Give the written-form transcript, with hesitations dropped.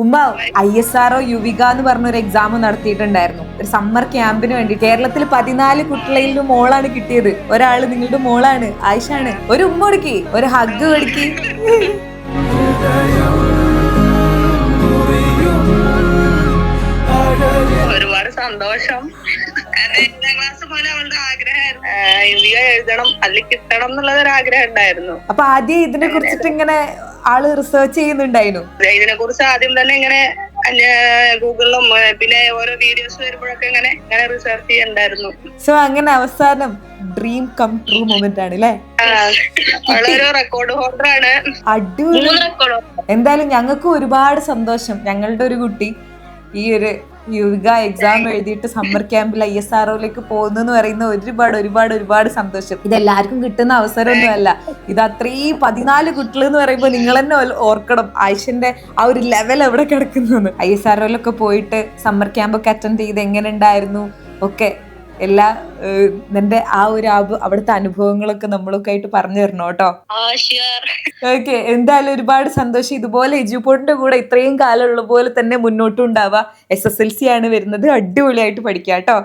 ഉമ്മ ISRO യുവിക എന്ന് പറഞ്ഞൊരു എക്സാം നടത്തിയിട്ടുണ്ടായിരുന്നു. ഒരു സമ്മർ ക്യാമ്പിന് വേണ്ടി. കേരളത്തിൽ 14 കുട്ടികളിലും മോളാണ് കിട്ടിയത്. ഒരാള് നിങ്ങളുടെ മോളാണ്, ആയിഷാണ്. ഒരു ഉമ്മ കൊടുക്കി, ഒരു ഹഗ് കൊടുക്കി. ഒരുപാട് സന്തോഷം. 8ാം ക്ലാസ് പോലെ അവളുടെ ആഗ്രഹം യുവിക എഴുതണം, അതിൽ കിട്ടണം എന്നുള്ളതൊരു ആഗ്രഹം ഉണ്ടായിരുന്നു. അപ്പൊ ആദ്യം ഇതിനെ കുറിച്ചിട്ട് ഇങ്ങനെ ആള് റിസർച്ച് ചെയ്യുന്നുണ്ടായിരുന്നു. ഇതിനെ കുറിച്ച് ആദ്യം തന്നെ ഇങ്ങനെ ഗൂഗിളിലും പിന്നെ ഓരോ വീഡിയോസ് വരുമ്പോഴൊക്കെ ഇങ്ങനെ റിസർച്ച് ചെയ്യണ്ടായിരുന്നു. സോ അങ്ങനെ അവസാനം ഡ്രീം കം ട്രൂ മൊമെന്റ് ആണ് അല്ലേ? ഒരു റെക്കോർഡ് ഹോൾഡർ ആണ്. അടിപൊളി. എന്തായാലും ഞങ്ങൾക്ക് ഒരുപാട് സന്തോഷം. ഞങ്ങളുടെ ഒരു കുട്ടി ഈ ഒരു യുവിക എക്സാം എഴുതിയിട്ട് സമ്മർ ക്യാമ്പിൽ ISROയിലേക്ക് പോകുന്നു പറയുന്ന ഒരുപാട് സന്തോഷം. ഇതെല്ലാവർക്കും കിട്ടുന്ന അവസരമൊന്നും അല്ല. ഇത് അത്രയും 14 കുട്ടികൾ എന്ന് പറയുമ്പോൾ നിങ്ങൾ തന്നെ ഓർക്കണം ആയിഷന്റെ ആ ഒരു ലെവൽ എവിടെ കിടക്കുന്നു. ISROയിലൊക്കെ പോയിട്ട് സമ്മർ ക്യാമ്പൊക്കെ അറ്റൻഡ് ചെയ്ത് എങ്ങനെ ഉണ്ടായിരുന്നു ഒക്കെ എല്ലാ നിന്റെ ആ ഒരു അവിടുത്തെ അനുഭവങ്ങളൊക്കെ നമ്മളൊക്കെ ആയിട്ട് പറഞ്ഞു തരണം കേട്ടോ. ഓക്കെ, എന്തായാലും ഒരുപാട് സന്തോഷം. ഇതുപോലെ എജുപോർട്ടിന്റെ കൂടെ ഇത്രയും കാലം ഉള്ള പോലെ തന്നെ മുന്നോട്ടും ഉണ്ടാവുക. SSLC ആണ് വരുന്നത്, അടിപൊളിയായിട്ട് പഠിക്കാം കേട്ടോ.